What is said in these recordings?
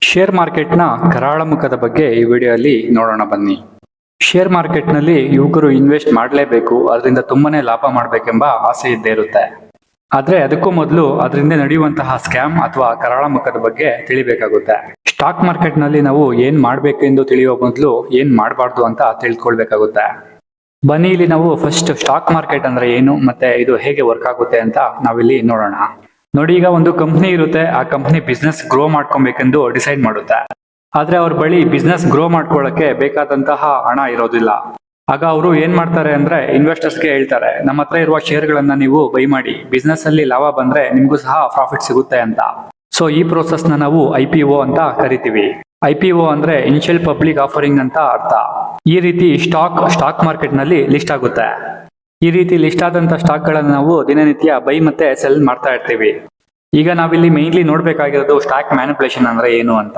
Share ಮಾರ್ಕೆಟ್ನ ಕರಾಳ ಮುಖದ ಬಗ್ಗೆ ಈ ವಿಡಿಯೋದಲ್ಲಿ ನೋಡೋಣ ಬನ್ನಿ. ಶೇರ್ ಮಾರ್ಕೆಟ್ನಲ್ಲಿ ಯುವಕರು ಇನ್ವೆಸ್ಟ್ ಮಾಡಲೇಬೇಕು, ಅದರಿಂದ ತುಂಬಾನೇ ಲಾಭ ಮಾಡಬೇಕೆಂಬ ಆಸೆ ಇದ್ದೇ ಇರುತ್ತೆ. ಆದ್ರೆ ಅದಕ್ಕೂ ಮೊದಲು ಅದರಿಂದ ನಡೆಯುವಂತಹ ಸ್ಕ್ಯಾಮ್ ಅಥವಾ ಕರಾಳ ಮುಖದ ಬಗ್ಗೆ ತಿಳಿಬೇಕಾಗುತ್ತೆ. ಸ್ಟಾಕ್ ಮಾರ್ಕೆಟ್ನಲ್ಲಿ ನಾವು ಏನ್ ಮಾಡಬೇಕೆಂದು ತಿಳಿಯುವ ಮೊದಲು ಏನ್ ಮಾಡಬಾರ್ದು ಅಂತ ತಿಳ್ಕೊಳ್ಬೇಕಾಗುತ್ತೆ. ಬನ್ನಿ, ಇಲ್ಲಿ ನಾವು ಫಸ್ಟ್ ಸ್ಟಾಕ್ ಮಾರ್ಕೆಟ್ ಅಂದ್ರೆ ಏನು ಮತ್ತೆ ಇದು ಹೇಗೆ ವರ್ಕ್ ಆಗುತ್ತೆ ಅಂತ ನಾವಿಲ್ಲಿ ನೋಡೋಣ. ನೋಡಿ, ಈಗ ಒಂದು ಕಂಪ್ನಿ ಇರುತ್ತೆ, ಆ ಕಂಪ್ನಿ ಬಿಸ್ನೆಸ್ ಗ್ರೋ ಮಾಡ್ಕೊಬೇಕೆಂದು ಡಿಸೈಡ್ ಮಾಡುತ್ತೆ. ಆದ್ರೆ ಅವ್ರ ಬಳಿ ಬಿಸ್ನೆಸ್ ಗ್ರೋ ಮಾಡ್ಕೊಳ್ಳಕ್ಕೆ ಬೇಕಾದಂತಹ ಹಣ ಇರೋದಿಲ್ಲ. ಆಗ ಅವರು ಏನ್ ಮಾಡ್ತಾರೆ ಅಂದ್ರೆ ಇನ್ವೆಸ್ಟರ್ಸ್ಗೆ ಹೇಳ್ತಾರೆ, ನಮ್ಮ ಹತ್ರ ಇರುವ ಶೇರ್ಗಳನ್ನ ನೀವು ಬೈ ಮಾಡಿ, ಬಿಸ್ನೆಸ್ ಅಲ್ಲಿ ಲಾಭ ಬಂದ್ರೆ ನಿಮ್ಗೂ ಸಹ ಪ್ರಾಫಿಟ್ ಸಿಗುತ್ತೆ ಅಂತ. ಸೊ ಈ ಪ್ರೋಸೆಸ್ ನ ನಾವು IPO ಅಂತ ಕರಿತೀವಿ. IPO ಅಂದ್ರೆ ಇನಿಷಿಯಲ್ ಪಬ್ಲಿಕ್ ಆಫರಿಂಗ್ ಅಂತ ಅರ್ಥ. ಈ ರೀತಿ ಸ್ಟಾಕ್ ಮಾರ್ಕೆಟ್ ನಲ್ಲಿ ಲಿಸ್ಟ್ ಆಗುತ್ತೆ. ಈ ರೀತಿ ಲಿಸ್ಟ್ ಆದಂತ ಸ್ಟಾಕ್ ಗಳನ್ನ ನಾವು ದಿನನಿತ್ಯ ಬೈ ಮತ್ತೆ ಸೆಲ್ ಮಾಡ್ತಾ ಇರ್ತೀವಿ. ಈಗ ನಾವಿಲ್ಲಿ ಮೇನ್ಲಿ ನೋಡ್ಬೇಕಾಗಿರೋದು ಸ್ಟಾಕ್ ಮ್ಯಾನಿಪುಲೇಷನ್ ಅಂದ್ರೆ ಏನು ಅಂತ.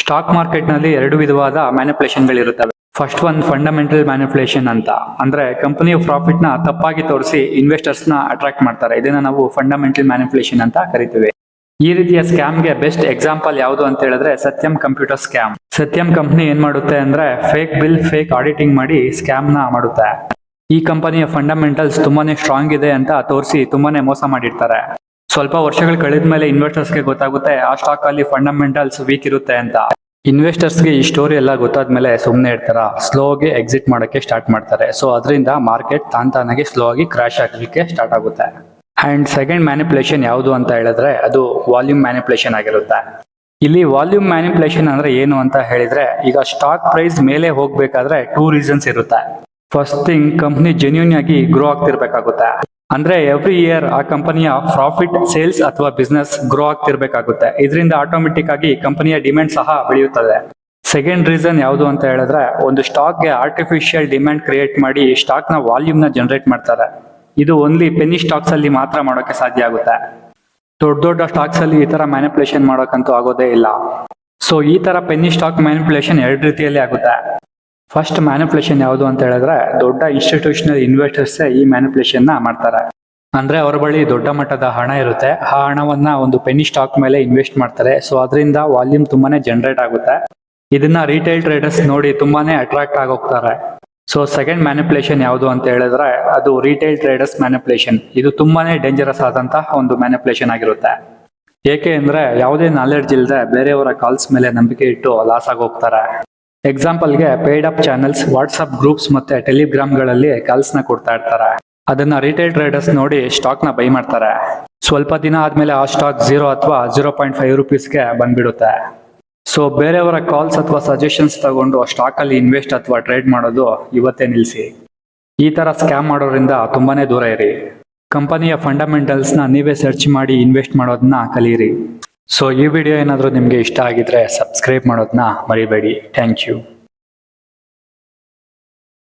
ಸ್ಟಾಕ್ ಮಾರ್ಕೆಟ್ ನಲ್ಲಿ ಎರಡು ವಿಧವಾದ ಮ್ಯಾನಿಪುಲೇಷನ್ ಗಳಿರುತ್ತವೆ. ಫಸ್ಟ್ ಒನ್ ಫಂಡಮೆಂಟಲ್ ಮ್ಯಾನಿಪುಲೇಷನ್ ಅಂತ, ಅಂದ್ರೆ ಕಂಪನಿಯ ಪ್ರಾಫಿಟ್ ನ ತಪ್ಪಾಗಿ ತೋರಿಸಿ ಇನ್ವೆಸ್ಟರ್ಸ್ ನ ಅಟ್ರಾಕ್ಟ್ ಮಾಡ್ತಾರೆ. ಇದನ್ನ ನಾವು ಫಂಡಮೆಂಟಲ್ ಮ್ಯಾನಿಪುಲೇಷನ್ ಅಂತ ಕರಿತೀವಿ. ಈ ರೀತಿಯ ಸ್ಕ್ಯಾಮ್ ಗೆ ಬೆಸ್ಟ್ ಎಕ್ಸಾಂಪಲ್ ಯಾವುದು ಅಂತ ಹೇಳಿದ್ರೆ ಸತ್ಯಂ ಕಂಪ್ಯೂಟರ್ ಸ್ಕ್ಯಾಮ್. ಸತ್ಯಂ ಕಂಪನಿ ಏನ್ ಮಾಡುತ್ತೆ ಅಂದ್ರೆ ಫೇಕ್ ಬಿಲ್, ಫೇಕ್ ಆಡಿಟಿಂಗ್ ಮಾಡಿ ಸ್ಕ್ಯಾಮ್ ನ ಮಾಡುತ್ತೆ. ಈ ಕಂಪನಿಯ ಫಂಡಮೆಂಟಲ್ಸ್ ತುಂಬಾನೇ ಸ್ಟ್ರಾಂಗ್ ಇದೆ ಅಂತ ತೋರಿಸಿ ತುಂಬಾನೇ ಮೋಸ ಮಾಡಿರ್ತಾರೆ. ಸ್ವಲ್ಪ ವರ್ಷಗಳು ಕಳೆದ ಮೇಲೆ ಇನ್ವೆಸ್ಟರ್ಸ್ಗೆ ಗೊತ್ತಾಗುತ್ತೆ ಆ ಸ್ಟಾಕ್ ಅಲ್ಲಿ ಫಂಡಮೆಂಟಲ್ಸ್ ವೀಕ್ ಇರುತ್ತೆ ಅಂತ. ಇನ್ವೆಸ್ಟರ್ಸ್ಗೆ ಈ ಸ್ಟೋರಿ ಎಲ್ಲ ಗೊತ್ತಾದ್ಮೇಲೆ ಸುಮ್ಮನೆ ಇರ್ತಾರ, ಸ್ಲೋಗೆ ಎಕ್ಸಿಟ್ ಮಾಡಕ್ಕೆ ಸ್ಟಾರ್ಟ್ ಮಾಡ್ತಾರೆ. ಸೊ ಅದರಿಂದ ಮಾರ್ಕೆಟ್ ತಾನಾಗಿ ಸ್ಲೋ ಆಗಿ ಕ್ರಾಶ್ ಆಗಲಿಕ್ಕೆ ಸ್ಟಾರ್ಟ್ ಆಗುತ್ತೆ. ಅಂಡ್ ಸೆಕೆಂಡ್ ಮ್ಯಾನಿಪುಲೇಷನ್ ಯಾವುದು ಅಂತ ಹೇಳಿದ್ರೆ ಅದು ವಾಲ್ಯೂಮ್ ಮ್ಯಾನಿಪುಲೇಷನ್ ಆಗಿರುತ್ತೆ. ಇಲ್ಲಿ ವಾಲ್ಯೂಮ್ ಮ್ಯಾನಿಪುಲೇಷನ್ ಅಂದ್ರೆ ಏನು ಅಂತ ಹೇಳಿದ್ರೆ, ಈಗ ಸ್ಟಾಕ್ ಪ್ರೈಸ್ ಮೇಲೆ ಹೋಗ್ಬೇಕಾದ್ರೆ 2 ರೀಸನ್ಸ್ ಇರುತ್ತೆ. ಫಸ್ಟ್ ಥಿಂಗ್, ಕಂಪನಿ ಜೆನ್ಯೂನ್ ಆಗಿ ಗ್ರೋ ಆಗ್ತಿರ್ಬೇಕಾಗುತ್ತೆ. ಅಂದ್ರೆ ಎವ್ರಿ ಇಯರ್ ಆ ಕಂಪನಿಯ ಪ್ರಾಫಿಟ್, ಸೇಲ್ಸ್ ಅಥವಾ ಬಿಸ್ನೆಸ್ ಗ್ರೋ ಆಗ್ತಿರ್ಬೇಕಾಗುತ್ತೆ. ಇದರಿಂದ ಆಟೋಮೆಟಿಕ್ ಆಗಿ ಕಂಪನಿಯ ಡಿಮ್ಯಾಂಡ್ ಸಹ ಬೆಳೆಯುತ್ತದೆ. ಸೆಕೆಂಡ್ ರೀಸನ್ ಯಾವುದು ಅಂತ ಹೇಳಿದ್ರೆ, ಒಂದು ಸ್ಟಾಕ್ ಗೆ ಆರ್ಟಿಫಿಷಿಯಲ್ ಡಿಮ್ಯಾಂಡ್ ಕ್ರಿಯೇಟ್ ಮಾಡಿ ಸ್ಟಾಕ್ ನ ವಾಲ್ಯೂಮ್ ನ ಜನರೇಟ್ ಮಾಡ್ತಾರೆ. ಇದು ಓನ್ಲಿ ಪೆನ್ನಿ ಸ್ಟಾಕ್ಸ್ ಅಲ್ಲಿ ಮಾತ್ರ ಮಾಡೋಕೆ ಸಾಧ್ಯ ಆಗುತ್ತೆ. ದೊಡ್ಡ ಸ್ಟಾಕ್ಸ್ ಅಲ್ಲಿ ಈ ತರ ಮ್ಯಾನಿಪುಲೇಷನ್ ಮಾಡೋಕಂತೂ ಆಗೋದೇ ಇಲ್ಲ. ಸೊ ಈ ತರ ಪೆನ್ನಿ ಸ್ಟಾಕ್ ಮ್ಯಾನಿಪುಲೇಷನ್ ಎರಡು ರೀತಿಯಲ್ಲಿ ಆಗುತ್ತೆ. ಫಸ್ಟ್ ಮ್ಯಾನಿಪುಲೇಷನ್ ಯಾವುದು ಅಂತ ಹೇಳಿದ್ರೆ, ದೊಡ್ಡ ಇನ್ಸ್ಟಿಟ್ಯೂಷನಲ್ ಇನ್ವೆಸ್ಟರ್ಸ್ ಈ ಮ್ಯಾನಿಪುಲೇಷನ್ ನ ಮಾಡ್ತಾರೆ. ಅಂದ್ರೆ ಅವ್ರ ಬಳಿ ದೊಡ್ಡ ಮಟ್ಟದ ಹಣ ಇರುತ್ತೆ, ಆ ಹಣವನ್ನ ಒಂದು ಪೆನ್ನಿ ಸ್ಟಾಕ್ ಮೇಲೆ ಇನ್ವೆಸ್ಟ್ ಮಾಡ್ತಾರೆ. ಸೊ ಅದರಿಂದ ವಾಲ್ಯೂಮ್ ತುಂಬಾನೇ ಜನರೇಟ್ ಆಗುತ್ತೆ. ಇದನ್ನ ರಿಟೇಲ್ ಟ್ರೇಡರ್ಸ್ ನೋಡಿ ತುಂಬಾನೇ ಅಟ್ರಾಕ್ಟ್ ಆಗೋಗ್ತಾರೆ. ಸೊ ಸೆಕೆಂಡ್ ಮ್ಯಾನಿಪುಲೇಷನ್ ಯಾವುದು ಅಂತ ಹೇಳಿದ್ರೆ ಅದು ರಿಟೇಲ್ ಟ್ರೇಡರ್ಸ್ ಮ್ಯಾನಿಪುಲೇಷನ್. ಇದು ತುಂಬಾನೇ ಡೇಂಜರಸ್ ಆದಂತಹ ಒಂದು ಮ್ಯಾನಿಪುಲೇಷನ್ ಆಗಿರುತ್ತೆ. ಏಕೆ ಅಂದ್ರೆ ಯಾವುದೇ ನಾಲೆಡ್ಜ್ ಇಲ್ಲದೆ ಬೇರೆಯವರ ಕಾಲ್ಸ್ ಮೇಲೆ ನಂಬಿಕೆ ಇಟ್ಟು ಲಾಸ್ ಆಗೋಗ್ತಾರೆ. ಎಕ್ಸಾಂಪಲ್ಗೆ paid up channels, WhatsApp groups ಮತ್ತೆ ಟೆಲಿಗ್ರಾಮ್ ಗಳಲ್ಲಿ ಕಾಲ್ಸ್ ನ ಕೊಡ್ತಾ ಇರ್ತಾರೆ. ಅದನ್ನ ರಿಟೇಲ್ ಟ್ರೇಡರ್ಸ್ ನೋಡಿ ಸ್ಟಾಕ್ ನ ಬೈ ಮಾಡ್ತಾರೆ. ಸ್ವಲ್ಪ ದಿನ ಆದ್ಮೇಲೆ ಆ ಸ್ಟಾಕ್ 0 ಅಥವಾ 0.5 ರೂಪೀಸ್ಗೆ ಬಂದ್ಬಿಡುತ್ತೆ. ಸೊ ಬೇರೆಯವರ ಕಾಲ್ಸ್ ಅಥವಾ ಸಜೆಷನ್ಸ್ ತಗೊಂಡು ಸ್ಟಾಕ್ ಅಲ್ಲಿ ಇನ್ವೆಸ್ಟ್ ಅಥವಾ ಟ್ರೇಡ್ ಮಾಡೋದು ಇವತ್ತೇ ನಿಲ್ಲಿಸಿ. ಈ ತರ ಸ್ಕ್ಯಾಮ್ ಮಾಡೋದ್ರಿಂದ ತುಂಬಾನೇ ದೂರ ಇರಿ. ಕಂಪನಿಯ ಫಂಡಮೆಂಟಲ್ಸ್ ನ ನೀವೇ ಸರ್ಚ್ ಮಾಡಿ ಇನ್ವೆಸ್ಟ್ ಮಾಡೋದನ್ನ ಕಲಿಯಿರಿ. ಸೊ ಈ ವಿಡಿಯೋ ಏನಾದರೂ ನಿಮಗೆ ಇಷ್ಟ ಆಗಿದ್ರೆ ಸಬ್ಸ್ಕ್ರೈಬ್ ಮಾಡೋದನ್ನ ಮರಿಬೇಡಿ. Thank you.